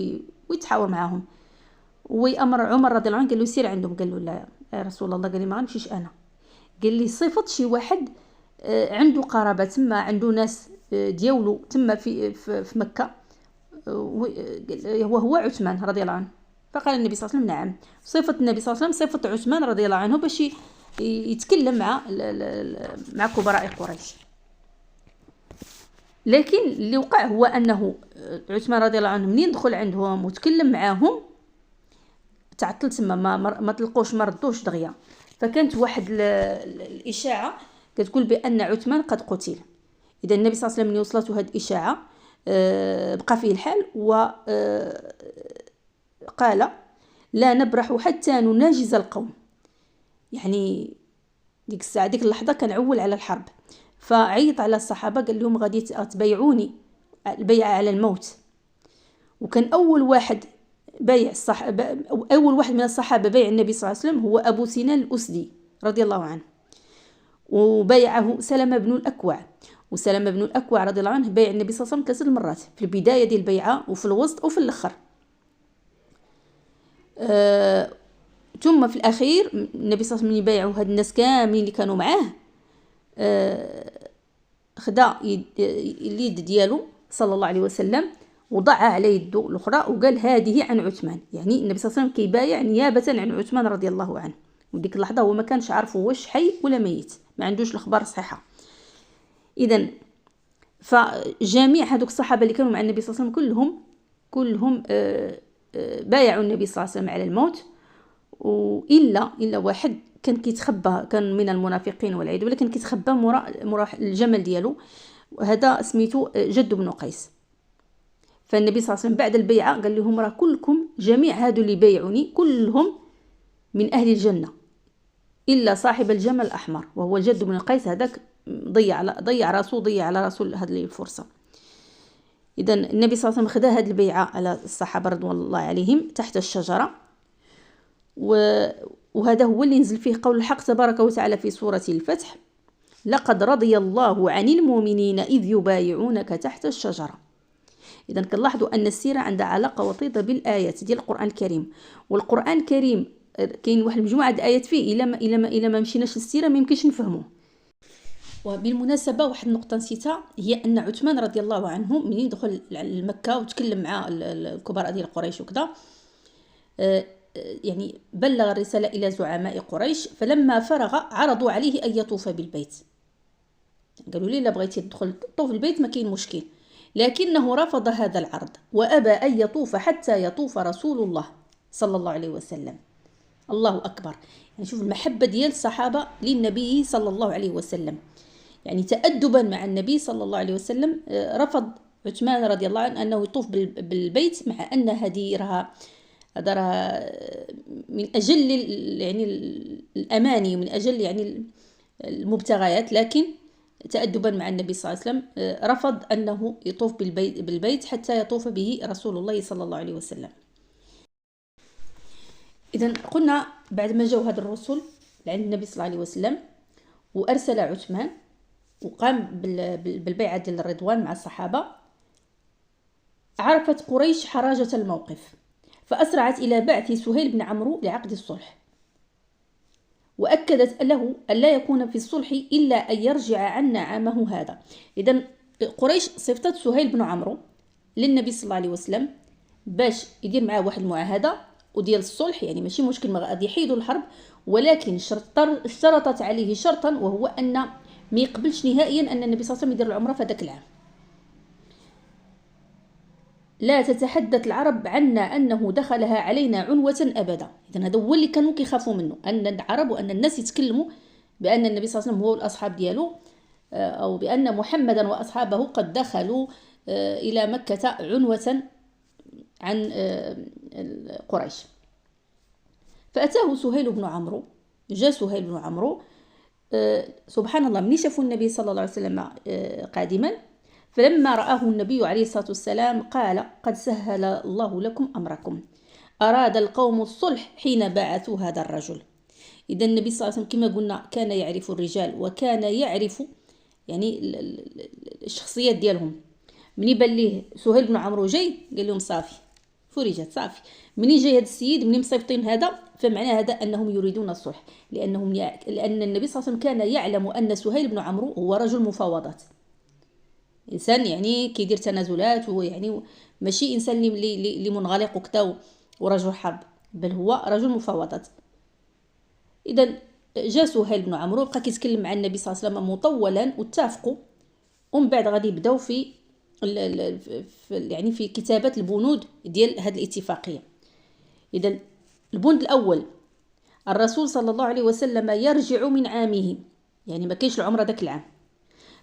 ويتحاور معهم، ويأمر عمر رضي الله عنه قال له سير عندهم. قال له لا يا رسول الله، قال لي ما غنمشيش أنا، قال لي صيفط شي واحد عنده قرابة تما، عنده ناس ديالو تما في مكة، وهو عثمان رضي الله عنه. فقال النبي صلى الله عليه وسلم نعم. صيفط النبي صلى الله عليه وسلم صيفط عثمان رضي الله عنه باش يتكلم مع كبراء قريش. لكن اللي وقع هو انه عثمان رضي الله عنه منين دخل عندهم وتكلم معاهم تعطل تما، ما تلقوش، ما ردوش دغيا. فكانت واحد الاشاعه كتقول بان عثمان قد قتل. اذا النبي صلى الله عليه وسلم وصلته هذه الاشاعه بقى فيه الحال، وقال لا نبرح حتى نناجز القوم. يعني ديك الساعه ديك اللحظه كان عول على الحرب، فعيط على الصحابه قال لهم غادي تبايعوني البيعه على الموت. وكان اول واحد من الصحابه بايع النبي صلى الله عليه وسلم هو ابو سنان الاسدي رضي الله عنه، وبايعه سلمة بن الأكوع. وسلمة بن الأكوع رضي الله عنه بايع النبي صلى الله عليه وسلم 3 مرات، في البداية ديال البيعة وفي الوسط وفي الأخر. ثم في الأخير النبي صلى الله عليه وسلم يبايعوا هاد الناس كاملين اللي كانوا معاه، خدا اليد ديالو صلى الله عليه وسلم وضع على يده الأخرى وقال هذه عن عثمان. يعني النبي صلى الله عليه وسلم كيبايع نيابة عن عثمان رضي الله عنه، وديك اللحظة هو ما كانش عارفه واش حي ولا ميت، ما عندوش الأخبار صحيحة. إذن فجميع هذوك الصحابة اللي كانوا مع النبي صلى الله عليه وسلم كلهم بايعوا النبي صلى الله عليه وسلم على الموت، إلا واحد كان كيتخبى، كان من المنافقين والعياذ بالله، كان كيتخبى مراء الجمل ديالو، هذا سميتو جد بن قيس. فالنبي صلى الله عليه وسلم بعد البيعة قال لهم راه كلكم، جميع هادو اللي بايعوني كلهم من أهل الجنة إلا صاحب الجمل الأحمر وهو جد بن قيس، هذاك ضيع على رسول هذه الفرصة. إذن النبي صلى الله عليه وسلم خدا هذه البيعة على الصحابة رضوان الله عليهم تحت الشجرة، وهذا هو اللي نزل فيه قول الحق تبارك وتعالى في سورة الفتح: لقد رضي الله عن المؤمنين إذ يبايعونك تحت الشجرة. إذن كنلاحظوا أن السيرة عندها علاقة وطيدة بالآيات ديال القرآن الكريم، والقرآن الكريم كاين واحد المجموعة د آيات فيه إلا ما مشيناش للسيرة ما يمكنش نفهموه. وبالمناسبة واحد النقطة نسيتها، هي أن عثمان رضي الله عنه منين دخل لمكة وتكلم مع الكبراء ديال قريش وكذا، يعني بلغ الرسالة إلى زعماء قريش، فلما فرغ عرضوا عليه أن يطوف بالبيت، قالوا لي لا بغيتي تدخل طوف البيت ما كاين مشكل، لكنه رفض هذا العرض وأبى أن يطوف حتى يطوف رسول الله صلى الله عليه وسلم. الله أكبر. يعني شوف المحبة ديال الصحابة للنبي صلى الله عليه وسلم، يعني تأدبا مع النبي صلى الله عليه وسلم رفض عثمان رضي الله عنه أنه يطوف بالبيت، مع أن هذه راها من أجل يعني الأماني ومن أجل يعني المبتغيات، لكن تأدبا مع النبي صلى الله عليه وسلم رفض أنه يطوف بالبيت حتى يطوف به رسول الله صلى الله عليه وسلم. إذن قلنا بعد ما جاءوا هذا الرسل لعند النبي صلى الله عليه وسلم وأرسل عثمان وقام بالبيعة ديال الرضوان مع الصحابة، عرفت قريش حراجة الموقف فأسرعت إلى بعث سهيل بن عمرو لعقد الصلح، وأكدت له أن لا يكون في الصلح إلا أن يرجع عنا عامه هذا. إذن قريش صفتت سهيل بن عمرو للنبي صلى الله عليه وسلم باش يدير معاه واحد المعاهدة وديال الصلح، يعني ماشي مشكل ما غادي يحيدوا الحرب، ولكن اشترطت عليه شرطا، وهو أن ما يقبلش نهائيا أن النبي صلى الله عليه وسلم يدير العمرة في ذاك العام. لا تتحدث العرب عنا أنه دخلها علينا عنوة أبدا. إذن هذا هو اللي كانوا كيخافوا منه، أن العرب وأن الناس يتكلموا بأن النبي صلى الله عليه وسلم هو الأصحاب ديالو، أو بأن محمدا وأصحابه قد دخلوا إلى مكة عنوة عن قريش. فأتاه سهيل بن عمرو، جاء سهيل بن عمرو سبحان الله من شافوا النبي صلى الله عليه وسلم قادما، فلما رآه النبي عليه الصلاة والسلام قال قد سهل الله لكم أمركم، أراد القوم الصلح حين بعثوا هذا الرجل. إذا النبي صلى الله عليه وسلم كما قلنا كان يعرف الرجال وكان يعرف يعني الشخصيات ديالهم. من يبان ليه سهيل بن عمرو جاي قال لهم صافي فرجت صافي، مني جاي هذا السيد مني مصيفطين هذا، فمعنى هذا أنهم يريدون الصلح، لأن النبي صلى الله عليه وسلم كان يعلم أن سهيل بن عمرو هو رجل مفاوضات، إنسان يعني كيدير تنازلات، ويعني ماشي إنسان اللي منغلق وكذا ورجل حرب، بل هو رجل مفاوضات. إذا جاء سهيل بن عمرو بقى كيتكلم مع النبي صلى الله عليه وسلم مطولا، واتفقوا، ومن بعد غادي يبداو في يعني في كتابة البنود ديال هذه الاتفاقية. إذا البند الأول الرسول صلى الله عليه وسلم يرجع من عامه، يعني ما كاينش العمرة ذاك العام،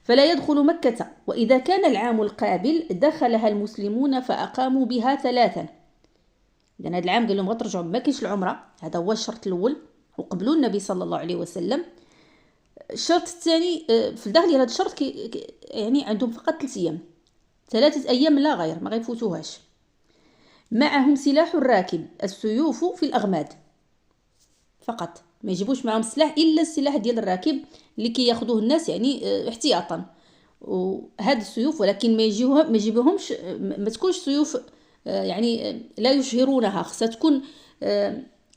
فلا يدخل مكة، وإذا كان العام القابل دخلها المسلمون فأقاموا بها 3. إذن هذا العام قال لهم غترجعوا ما كاينش العمرة، هذا هو الشرط الأول وقبلوا النبي صلى الله عليه وسلم. الشرط الثاني في الداخل هذا الشرط يعني عندهم فقط 3 أيام، 3 أيام لا غير، ما غيفوتوهاش. معهم سلاح الراكب، السيوف في الأغماد فقط، ما يجيبوش معهم السلاح إلا السلاح ديال الراكب اللي كياخذوه الناس يعني احتياطا، وهذه السيوف، ولكن ما يجيبوهمش، ما تكونش سيوف يعني لا يشهرونها، خصها تكون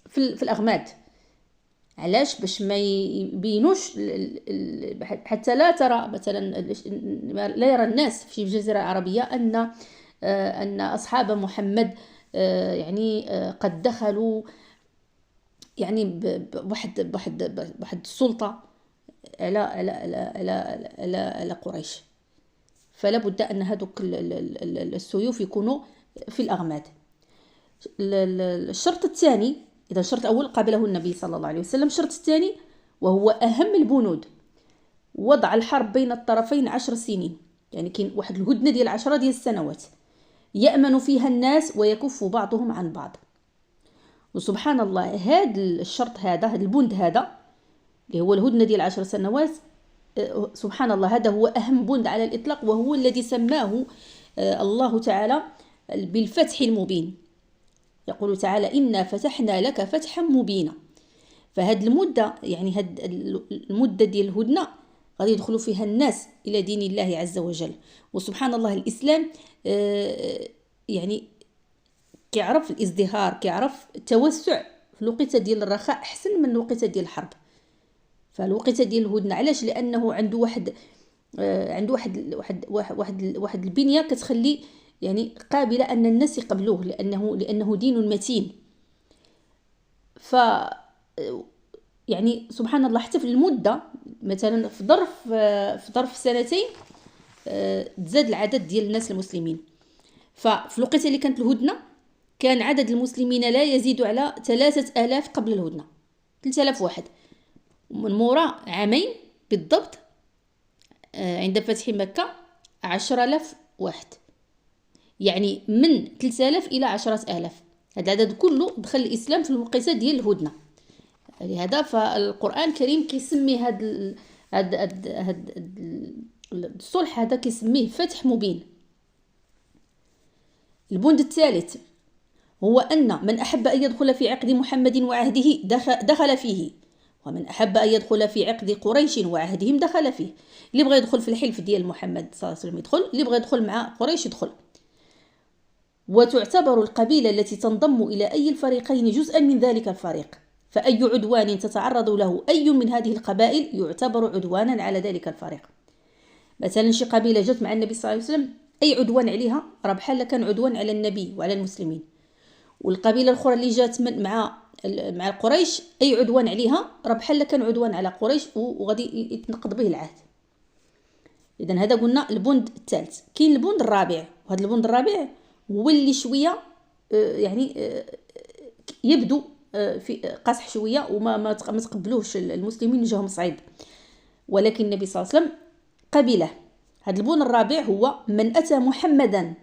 في الأغماد. علاش؟ باش ما يبينوش حتى لا ترى مثلا لا يرى الناس في الجزيرة العربية أن أصحاب محمد يعني قد دخلوا يعني بواحد السلطة على قريش، فلا بد أن هذوك السيوف يكونوا في الأغماد. الشرط الثاني، إذا الشرط الأول قابله النبي صلى الله عليه وسلم، الشرط الثاني وهو أهم البنود وضع الحرب بين الطرفين 10 سنين، يعني كاين واحد الهدنة ديال 10 ديال السنوات يأمن فيها الناس ويكف بعضهم عن بعض. وسبحان الله هذا الشرط هذا البند هذا اللي هو الهدنة ديال 10 سنوات، سبحان الله هذا هو أهم بند على الإطلاق، وهو الذي سماه الله تعالى بالفتح المبين. يقول تعالى إنا فتحنا لك فتحا مبينا. فهاد المدة يعني هاد المدة ديال الهدنة غادي يدخلوا فيها الناس إلى دين الله عز وجل. وسبحان الله الإسلام يعني كيعرف الازدهار، كيعرف التوسع في الوقيته ديال الرخاء أحسن من الوقيته ديال الحرب. فالوقيته ديال الهدنه علاش؟ لانه عنده واحد البنيه كتخلي يعني قابله ان الناس يقبلوه، لانه دين متين. ف يعني سبحان الله، حتى في المده مثلا في ظرف سنتين تزاد العدد ديال الناس المسلمين. ففي الوقيته اللي كانت الهدنه كان عدد المسلمين لا يزيد على 3000 قبل الهدنه، 3000 واحد. ومن موراء عامين بالضبط عند فتح مكة 10,000 واحد، يعني من 3000 إلى 10,000. هذا العدد كله دخل الإسلام في الوقيته ديال الهدنة. لهذا فالقرآن الكريم كيسمي هذا الصلح هذا كيسميه فتح مبين. البند الثالث هو أن من أحب أن يدخل في عقد محمد وعهده دخل فيه، ومن أحب أن يدخل في عقد قريش وعهدهم دخل فيه. اللي بغى يدخل في الحلف ديال محمد صلى الله عليه وسلم يدخل، اللي بغى يدخل مع قريش يدخل. وتعتبر القبيلة التي تنضم إلى أي الفريقين جزءا من ذلك الفريق، فأي عدوان تتعرض له أي من هذه القبائل يعتبر عدوانا على ذلك الفريق. مثلا شي قبيلة جت مع النبي صلى الله عليه وسلم، أي عدوان عليها راه بحال كان عدوان على النبي وعلى المسلمين. والقبيلة الأخرى اللي جات مع القريش أي عدوان عليها راه بحال كان عدوان على قريش وغادي يتنقض به العهد. إذن هذا قلنا البند الثالث. كاين البند الرابع، وهذا البند الرابع هو اللي شوية يعني يبدو في قاصح شوية وما تقبلوش المسلمين، جاهم صعيب، ولكن النبي صلى الله عليه وسلم قبله. هذا البند الرابع هو من أتى محمدا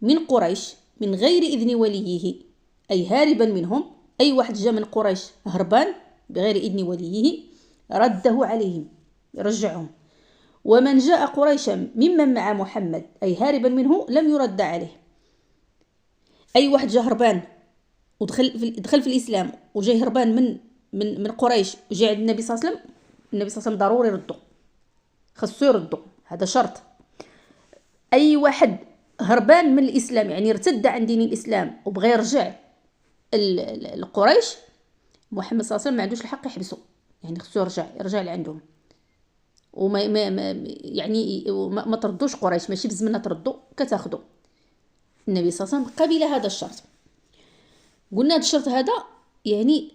من قريش من غير إذن وليه، أي هاربا منهم، أي واحد جاء من قريش هربان بغير إذن وليه رده عليهم، رجعهم. ومن جاء قريشا ممن مع محمد أي هاربا منه لم يرد عليه. أي واحد جاء هربان ودخل في الإسلام وجاي هربان من قريش وجاء عند النبي صلى الله عليه وسلم، النبي صلى الله عليه وسلم ضروري يرده، خصو يرده، هذا شرط. أي واحد هربان من الإسلام يعني ارتد عن دين الإسلام وبغى يرجع القريش، محمد صلى الله عليه وسلم ما عندوش الحق يحبسه، يعني خصو يرجع لعندهم، وما يعني ما تردوش قريش، ماشي بزمنة تردو كتاخدو. النبي صلى الله عليه وسلم قبل هذا الشرط. قلنا هذا الشرط هذا يعني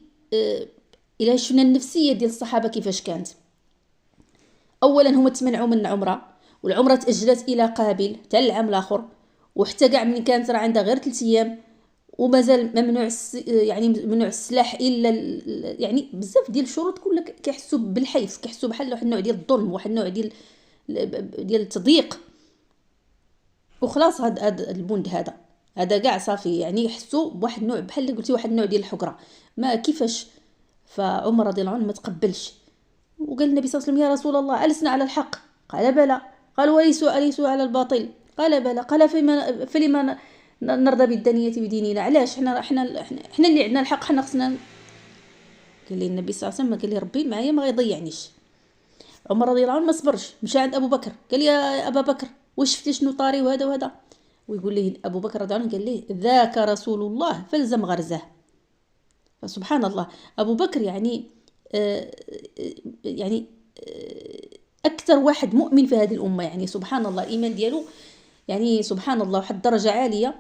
الى شفنا النفسيه ديال الصحابه كيفاش كانت. اولا هما تمنعوا من العمره، والعمره تاجلت الى قابل حتى العام الاخر، وحتى كاع من كانت راه عندها غير 3 ايام، ومازال ممنوع يعني ممنوع السلاح الا يعني بزاف ديال الشروط كلها كيحسوا بالحيف، كيحسوا بحال واحد النوع ديال الظلم، واحد النوع ديال التضييق. وخلاص هذا البند هذا كاع صافي، يعني يحسوا بواحد النوع بحال اللي قلتي واحد النوع ديال الحقره، ما كيفاش. فعمر رضي الله عنه ما تقبلش، وقال النبي صلى الله عليه وسلم: يا رسول الله ألسنا على الحق؟ قال بلى. قال وليسوا على الباطل؟ قال بلى. قال فلما نرضى بالدنية بديننا؟ علاش احنا اللي عندنا الحق، حنا خصنا. قال لي النبي صلى الله عليه وسلم، قال لي ربي معايا ما غيضيعنيش. عمر رضي الله عنه ما صبرش، مشى عند ابو بكر قال لي: يا ابا بكر واش شفتي شنو طاري وهذا وهذا؟ ويقول ليه ابو بكر رضي الله عنه، قال ليه: ذاك رسول الله فالزم غرزه. فسبحان الله، ابو بكر يعني اكثر واحد مؤمن في هذه الامه، يعني سبحان الله الايمان ديالو يعني سبحان الله واحد درجه عاليه.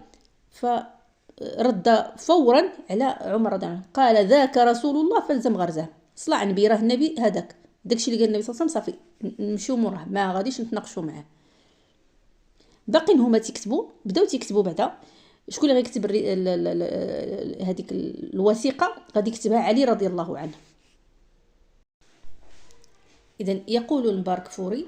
فرد فورا على عمر رضي الله عنه، قال: ذاك رسول الله فالزم غرزه. صلع نبي، راه النبي هذاك، داكشي اللي قال النبي صلى الله عليه وسلم صافي نمشيو موراه، ما غاديش نتناقشوا معاه. باقي هما تيكتبوا، بداو تيكتبوا بعدا. شكون اللي غيكتب هذيك الوثيقه؟ غادي يكتبها علي رضي الله عنه. اذن يقول المبارك فوري: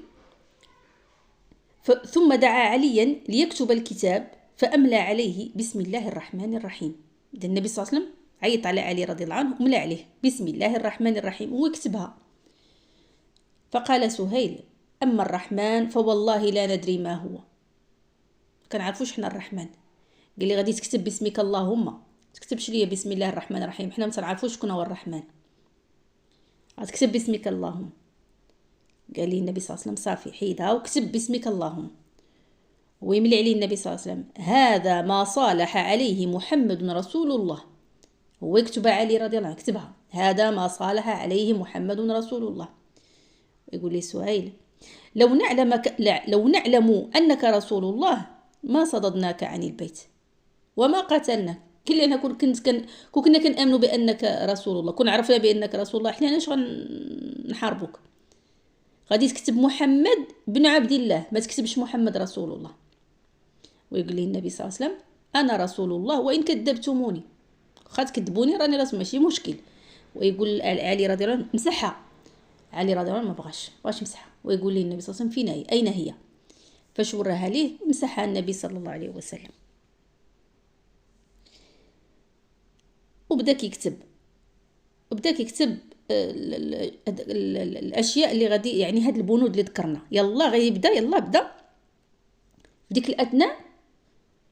ثم دعا عليا ليكتب الكتاب فأملى عليه بسم الله الرحمن الرحيم. إذن النبي صلى الله عليه وسلم عيط على علي رضي الله عنه وملى عليه بسم الله الرحمن الرحيم ويكتبها. فقال سهيل: أما الرحمن فوالله لا ندري ما هو، كنعرفوش حنا الرحمن. قال لي: غادي تكتب باسمك اللهم، تكتبش لي بسم الله الرحمن الرحيم، حنا ما تنعرفوش شكون هو الرحمن، غتكتب باسمك اللهم. قال لي النبي صلى الله عليه وسلم: صافي حيدها وكتب باسمك اللهم. ويملي عليه النبي صلى الله عليه وسلم: هذا ما صالح عليه محمد رسول الله. هو يكتبها علي رضي الله عنه، كتبها: هذا ما صالح عليه محمد رسول الله. يقول لي سهيل لو نعلم أنك رسول الله ما صددناك عن البيت وما قتلناك. كلنا كنا كنآمنوا بأنك رسول الله، كنا عرفنا بأنك رسول الله، حنا علاش غنحاربوك؟ غادي تكتب محمد بن عبد الله، ما تكتبش محمد رسول الله. ويقول لي النبي صلى الله عليه وسلم أنا رسول الله وإن كذبتموني، واخا تكذبوني راني رسول، ماشي مشكل. ويقول علي رضي الله عنه مسحها، علي رضي الله عنه ما بغاش مسحها. ويقول لي النبي صلى الله عليه وسلم فين هي، أين هي؟ فاش وراها ليه مسحها النبي صلى الله عليه وسلم. وبدا كيكتب الاشياء اللي غادي يعني هاد البنود اللي ذكرنا. يلا بدا في ديك الاثناء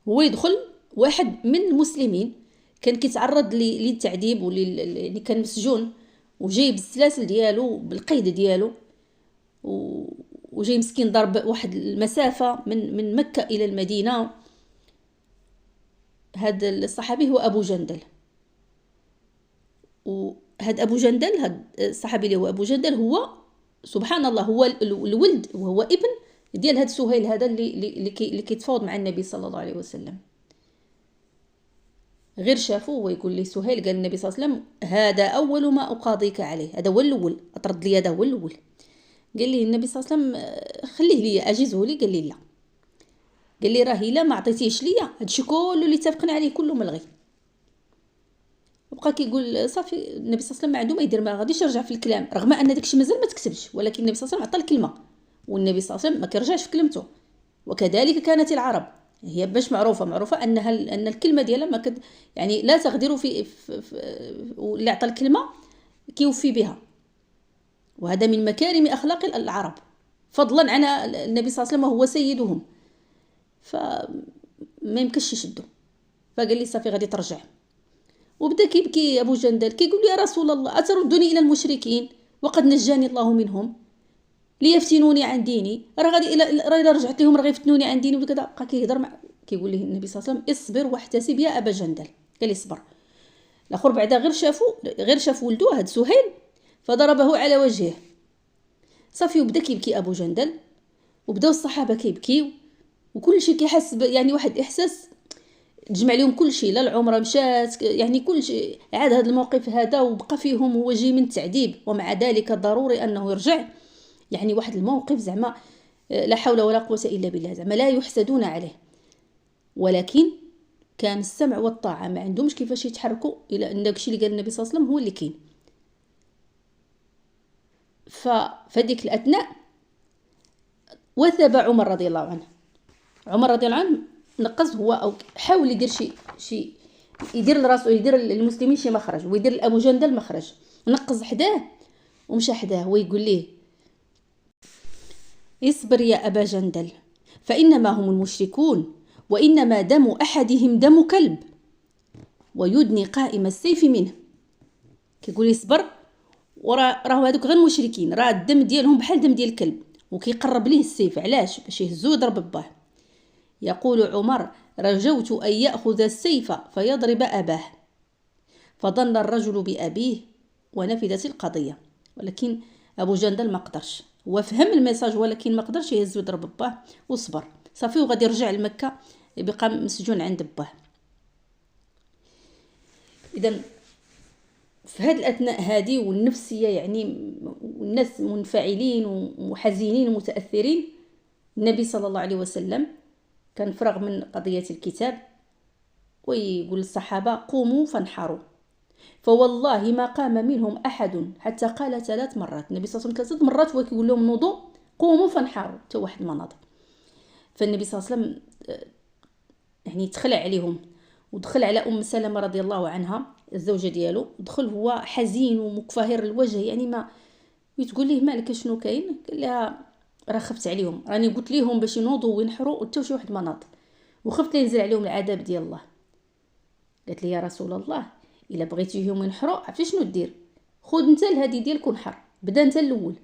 هو يدخل واحد من المسلمين كان كيتعرض للتعذيب يعني كان مسجون وجاي بالسلاسل ديالو بالقيد ديالو، وجاي مسكين ضرب واحد المسافه من مكه الى المدينه. هذا الصحابي هو ابو جندل، وهذا ابو جندل، هذا الصحابي اللي هو ابو جندل هو سبحان الله هو الولد وهو ابن ديال هذا سهيل هذا اللي كيتفاوض مع النبي صلى الله عليه وسلم. غير شافوه ويقول لي سهيل، قال النبي صلى الله عليه وسلم هذا اول ما اقاضيك عليه، هذا هو الاول، اطرد لي هذا هو الاول. قال لي النبي صلى الله عليه وسلم خليه لي اجزه لي. قال لي لا، قال لي راه الا ما عطيتيش ليا هادشي كله اللي اتفقنا عليه كله ملغي. وبقى كيقول صافي النبي صلى الله عليه وسلم ما عنده ما يدير، ما غاديش يرجع في الكلام رغم ان داكشي مازال ما تكتبش، ولكن النبي صلى الله عليه وسلم عطى الكلمه، والنبي صلى الله عليه وسلم ما كيرجعش في كلمته. وكذلك كانت العرب، هي باش معروفه ان الكلمه ديالها ما يعني لا تغدر اللي عطى الكلمه كيوفي بها، وهذا من مكارم اخلاق العرب، فضلا عن النبي صلى الله عليه وسلم وهو سيدهم، فما يمكنش يشدو. فقال لي صافي غادي ترجع. وبدا كيبكي ابو جندل كيقول لي يا رسول الله اتردني الى المشركين وقد نجاني الله منهم ليفتنوني عن ديني، راه غادي الا رجعت لهم راه غيفتنوني عن ديني وكذا. بقى كيهضر كيقول لي النبي صلى الله عليه وسلم اصبر واحتسب يا ابا جندل. قال لي صبر. الاخر بعدا غير شاف ولدو هاد سهيل فضربه على وجهه. صافي وبدا كيبكي ابو جندل، وبداو الصحابه كيبكيو، وكل شيء كيحس يعني واحد احساس تجمع لهم كل شيء. لا العمره مشات، يعني كل شيء عاد هذا الموقف هذا، وبقى فيهم هو جاي من التعذيب ومع ذلك ضروري انه يرجع. يعني واحد الموقف زعما لا حول ولا قوه الا بالله، زعما لا يحسدون عليه، ولكن كان السمع والطاعه، ما عندهمش كيفاش يتحركوا الى ان داكشي اللي قال النبي صلى الله عليه وسلم هو اللي كاين. فديك الاثناء وثب عمر رضي الله عنه. عمر رضي الله عنه نقص هو او حاول يدير شي يدير لراسو، يدير للمسلمين شي مخرج، ويدير لابو جندل مخرج. نقص حداه ومشى حداه ويقول ليه اصبر يا ابا جندل فانما هم المشركون وانما دم احدهم دم كلب ويدني قائم السيف منه. كيقول لي صبر، وراه هذوك غير مشركين، راه الدم ديالهم بحال دم ديال الكلب، وكيقرب ليه السيف علاش؟ باش يهزو يضرب باه. يقول عمر رجوت أن يأخذ السيف فيضرب أباه، فظن الرجل بأبيه ونفذت القضية. ولكن أبو جندل ما قدرش، هو فهم الميساج ولكن ما قدرش يهز ويضرب باه وصبر. صافي وغادي يرجع لمكة، بقى مسجون عند باه. إذن في هذه الأثناء هذه والنفسية يعني والناس منفعلين وحزينين ومتأثرين، النبي صلى الله عليه وسلم كان فرغ من قضية الكتاب ويقول للصحابة قوموا فانحروا، فوالله ما قام منهم أحد حتى قال 3 مرات. النبي صلى الله عليه وسلم 3 مرات ويقول لهم نوضوا قوموا فانحروا، حتى واحد ما ناض. فالنبي صلى الله عليه وسلم يعني دخل عليهم، ودخل على أم سلمة رضي الله عنها الزوجة ديالو، دخل هو حزين ومكفهر الوجه، يعني ما تقول ليه مالك شنو كاين؟ قال لها راه خفت عليهم، راني قلت ليهم باش ينوضوا وينحروا وحتى شي واحد ما ناض، وخفت ينزل عليهم العذاب ديال الله. قالت لي يا رسول الله الا بغيتيهم ينحروا عرفتي شنو دير؟ خذ انت الهدي ديالك ونحر، بدا انت الاول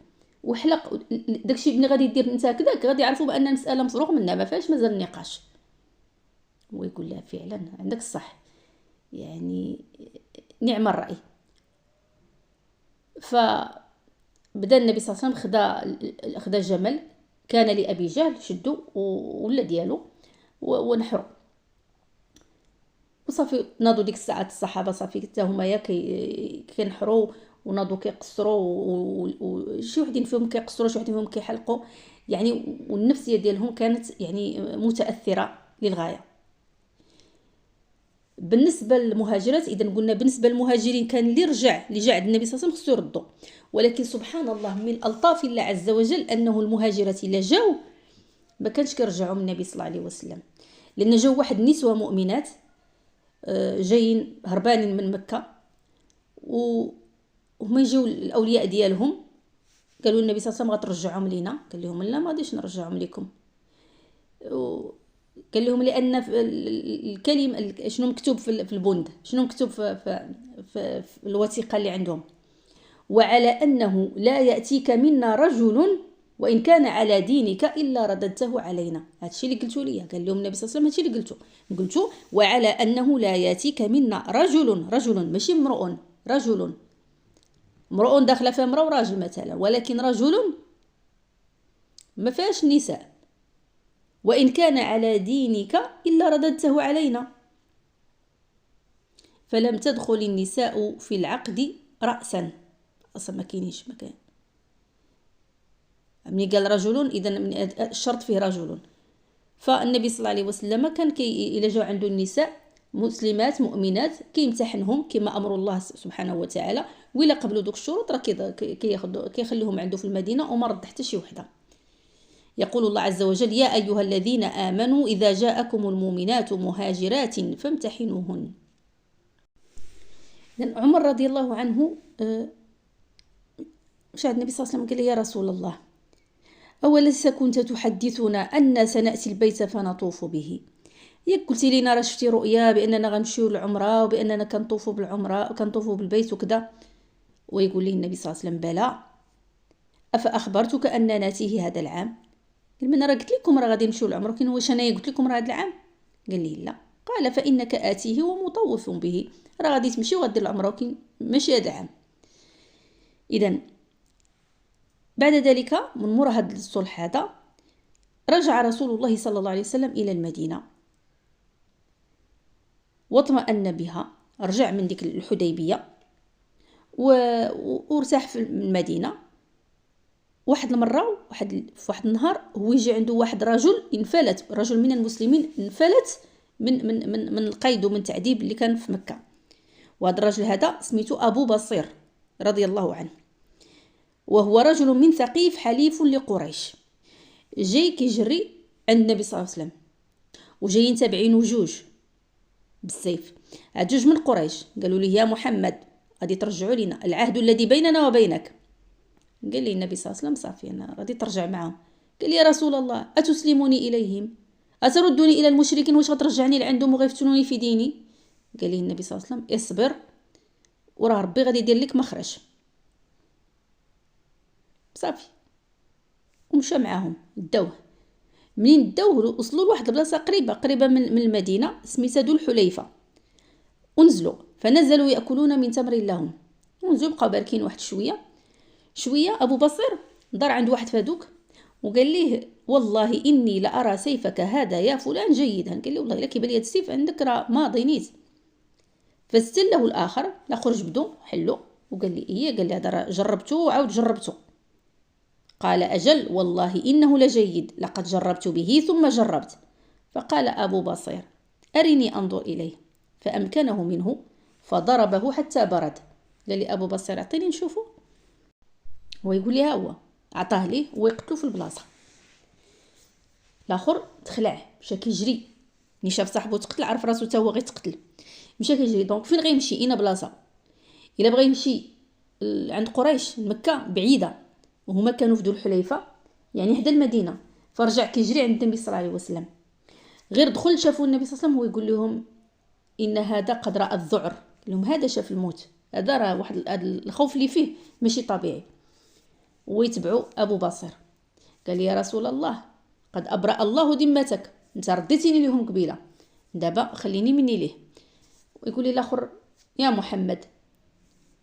وحلق داكشي اللي غادي دير انت هكذاك، غادي يعرفوا بان المساله مفروغ منها ما فيهاش مازال النقاش. ويقول لها فعلا عندك الصح، يعني نعم الراي. بدا النبي صلى الله عليه وسلم خدا جمل كان لأبي جهل، شدو ولا ديالو ونحرو. وصافي ناضوا ديك الساعه الصحابه صافي حتى هما يا كينحروا وناضوا كيقصروا، وشي وحدين فيهم كيقصروا، شي وحدين فيهم كيحلقوا، يعني والنفسيه ديالهم كانت يعني متاثره للغايه. بالنسبه للمهاجرات، اذا قلنا بالنسبه للمهاجرين كان اللي جا عند النبي صلى الله عليه وسلم خصو يردوا، ولكن سبحان الله من الطاف الله عز وجل انه المهاجرات الا جاو ما كانش كيرجعوا من النبي صلى الله عليه وسلم، لان جاو واحد النسوه مؤمنات جايين هربانين من مكه، وهما يجيو الاولياء ديالهم قالوا النبي صلى الله عليه وسلم غترجعهم لينا، قال لهم لا ما غاديش نرجعهم لكم. قال لهم لان الكلمه شنو مكتوب في البند، شنو مكتوب في الوثيقه اللي عندهم، وعلى انه لا ياتيك منا رجل وان كان على دينك الا رددته علينا. هادشي اللي قلتوا لي، قال لهم النبي صلى الله عليه وسلم هادشي اللي قلتوا وعلى انه لا ياتيك منا رجل ماشي امرؤ داخله فيها امرأة وراجل مثلا، ولكن رجل ما فيهاش النساء، وإن كان على دينك إلا رددته علينا. فلم تدخل النساء في العقد رأسا، أصلا ما كاينش مكان. مني قال رجل إذا الشرط فيه رجل. فالنبي صلى الله عليه وسلم كان إلى جاء عنده النساء مسلمات مؤمنات كيمتحنهم كما أمر الله سبحانه وتعالى، وإلا قبلوا دوك الشروط راه كيخليهم عنده في المدينة وما رد حتى شي وحده. يقول الله عز وجل يا أيها الذين آمنوا إذا جاءكم المؤمنات مهاجرات فامتحنوهن. عمر رضي الله عنه شاهد النبي صلى الله عليه وسلم قال يا رسول الله أوليس كنت تحدثنا أن سنأتي البيت فنطوف به؟ ياك قلتي لنا راه شفتي رؤيا بأننا غنمشيو للعمرة وبأننا كنطوفوا بالعمرة كنطوفوا بالبيت وكذا. ويقول لي النبي صلى الله عليه وسلم بلى أفأخبرتك أننا ناتيه هذا العام؟ قال من راه قلت لكم راه غادي نمشيو للعمرة، كاين واش انايا قلت لكم راه هذا العام؟ قال لي لا. قال فإنك آتيه ومطوف به، راه غادي تمشي وغادير العمرة ولكن ماشي هذا العام. إذا بعد ذلك من مورا هذا الصلح هذا رجع رسول الله صلى الله عليه وسلم إلى المدينة واطمأن بها، رجع من ديك الحديبية وارتاح في المدينة. واحد المرة في واحد النهار هو يجي عنده واحد رجل من المسلمين انفلت من القيد ومن التعذيب اللي كان في مكة. وهذا الرجل هذا سميته أبو بصير رضي الله عنه، وهو رجل من ثقيف حليف لقريش، جاي كيجري عند النبي صلى الله عليه وسلم، وجايين تابعين جوج بالسيف. هاد جوج من قريش قالوا لي يا محمد غادي ترجعوا لنا العهد الذي بيننا وبينك. قال لي النبي صلى الله عليه وسلم صافي انا غادي ترجع معهم. قال لي يا رسول الله أتسلموني إليهم؟ أتردوني إلى المشركين؟ واش غترجعني لعندهم وغيفتنوني في ديني؟ قال لي النبي صلى الله عليه وسلم اصبر وراه ربي غادي يدير لك مخرج. صافي ومشى معاهم داوه. منين داوه وصلوا لواحد البلاصه قريبه من المدينه سميتها ذو الحليفه، ونزلوا فنزلوا ياكلون من تمر لهم، ونزلوا بقاو باركين واحد شويه. ابو بصير دار عند واحد فادوك وقال ليه والله اني لارى سيفك هذا يا فلان جيدا. قال لي والله الا كيبان لي هذا السيف عندك راه ماضي نيت. فاستله الاخر جبدو حلو وقال لي ايه، قال لي هذا راه جربته وعاود جربته. قال أجل والله إنه لجيد، لقد جربت به ثم جربت. فقال أبو بصير أرني أنظر إليه، فأمكنه منه فضربه حتى برد. قال لي أبو بصير أعطيني نشوفه، ويقول لي ها هو، أعطاه ليه ويقتلو في البلاصة. الآخر تخلع مشى كيجري، ملي شاف صاحبو تقتل عرف راسو تا هو غيتقتل، مشى كيجري. دونك فين غيمشي؟ إنا بلاصة إلا بغى يمشي عند قريش مكة بعيدة وهما كانوا في ذو الحليفة يعني حدا المدينة، فرجع كيجري عند النبي صلى الله عليه وسلم. غير دخل شافوا النبي صلى الله عليه وسلم ويقول لهم إن هذا قد رأى الذعر، لهم هذا شاف الموت، هذا راه واحد الخوف اللي فيه ماشي طبيعي. ويتبعوا أبو بصير. قال لي يا رسول الله قد أبرأ الله ذمتك، انت رديتيني لهم قبيلة، دابا خليني مني ليه. ويقول لي الآخر يا محمد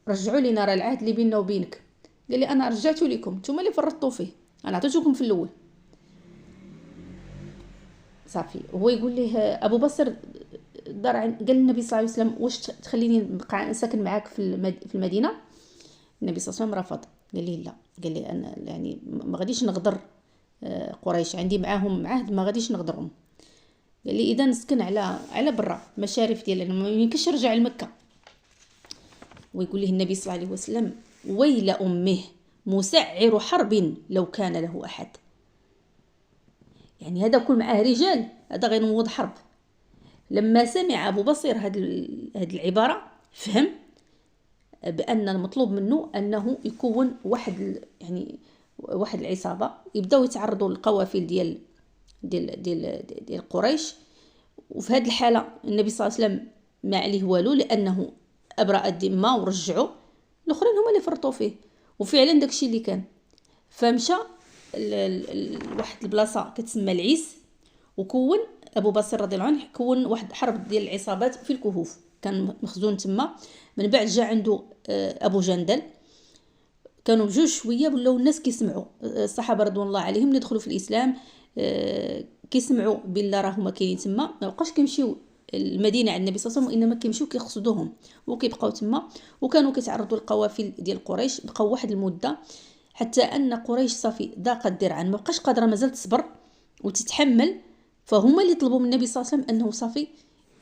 رجعوا لنا راه العهد اللي بيننا وبينك، قال لي انا رجعت لكم، نتوما اللي فرطتوا فيه، انا عطيتكم في الاول. صافي هو يقول ليه ابو بصر قال النبي صلى الله عليه وسلم واش تخليني نبقى ساكن معاك في المدينه؟ النبي صلى الله عليه وسلم رفض، قال لي لا، قال لي انا يعني ما غاديش نغدر قريش، عندي معاهم عهد ما غاديش نغدرهم. قال لي اذا نسكن على برا مشارف ديالنا، ما يمكنش نرجع لمكه. ويقول له النبي صلى الله عليه وسلم ويل امه مسعر حرب لو كان له احد. يعني هذا كل معاه رجال، هذا غير نوض حرب. لما سمع ابو بصير هذه العباره فهم بان المطلوب منه انه يكون واحد العصابه، يبداو يتعرضوا للقوافل ديال قريش. وفي هذه الحاله النبي صلى الله عليه وسلم ما عليه والو، لانه ابرأ الذمه ورجعوا، الاخرين هما اللي فرطوا فيه. وفعلا داكشي اللي كان. فمشى واحد البلاصه كتسمى العيس، وكون ابو بصير رضي الله عنه كون واحد حرب ديال العصابات في الكهوف، كان مخزون تما. من بعد جاء عنده ابو جندل، كانوا بجوج شويه ولاو الناس كيسمعوا الصحابه رضوان الله عليهم اللي دخلوا في الاسلام، كيسمعوا بالله راه هما كاينين تما، ما بقاش كيمشيو المدينه عند النبي صلى الله عليه وسلم، وانما كيمشيو كيقصدوهم وكيبقاو تما. وكانوا كيتعرضوا للقوافل ديال قريش، بقاو واحد المده حتى ان قريش صافي ضاقت ذرعا، ما بقاش قادره مازال تصبر وتتحمل. فهما اللي طلبوا من النبي صلى الله عليه وسلم انه صافي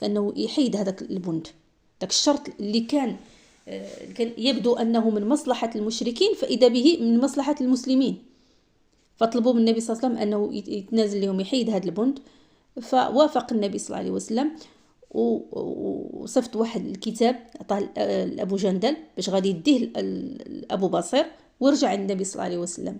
انه يحيد هذاك البند، داك الشرط اللي كان يبدو انه من مصلحه المشركين، فاذا به من مصلحه المسلمين. فطلبوا من النبي صلى الله عليه وسلم انه يتنازل لهم، يحيد هذا البند. فوافق النبي صلى الله عليه وسلم، وصفت واحد الكتاب عطاه لابو جندل باش غادي يديه لابو بصير، ورجع عند النبي صلى الله عليه وسلم.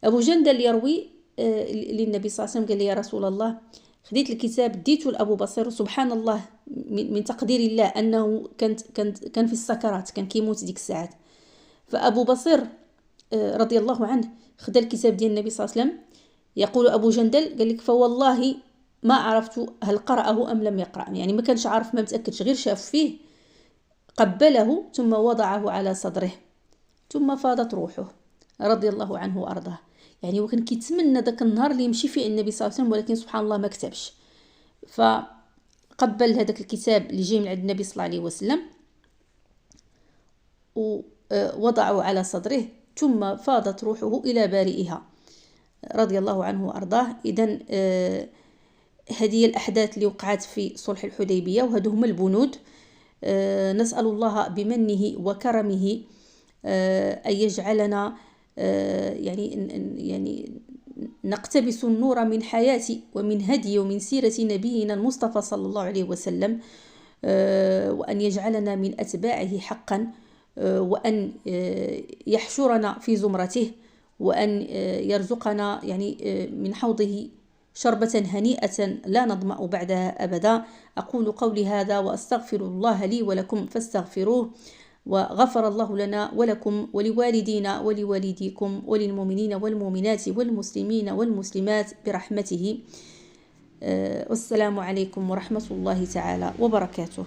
ابو جندل يروي للنبي صلى الله عليه وسلم، قال لي يا رسول الله خديت الكتاب ديته لابو بصير، وسبحان الله من تقدير الله انه كان في السكرات، كان كيموت ديك الساعات. فابو بصير رضي الله عنه خدا الكتاب ديال النبي صلى الله عليه وسلم. يقول ابو جندل قال لك فوالله ما عرفت هل قرأه ام لم يقرأ، يعني ما كانش عارف، ما متاكدش، غير شاف فيه. قبله ثم وضعه على صدره ثم فاضت روحه رضي الله عنه وارضاه. يعني وكان كيتمنى داك النهار اللي يمشي فيه النبي صلى الله عليه وسلم، ولكن سبحان الله ما كتبش. فقبل هذاك الكتاب اللي جاي من عند النبي صلى الله عليه وسلم ووضعه على صدره ثم فاضت روحه إلى بارئها رضي الله عنه وأرضاه. إذن هذه الأحداث اللي وقعت في صلح الحديبية، وهذو هما البنود. نسأل الله بمنه وكرمه أن يجعلنا يعني نقتبس النور من حياة ومن هدي ومن سيرة نبينا المصطفى صلى الله عليه وسلم، وأن يجعلنا من أتباعه حقا، وأن يحشرنا في زمرته، وأن يرزقنا يعني من حوضه شربة هنيئة لا نظمأ بعدها أبدا. أقول قولي هذا وأستغفر الله لي ولكم فاستغفروه، وغفر الله لنا ولكم ولوالدينا ولوالديكم وللمؤمنين والمؤمنات والمسلمين والمسلمات برحمته. والسلام عليكم ورحمة الله تعالى وبركاته.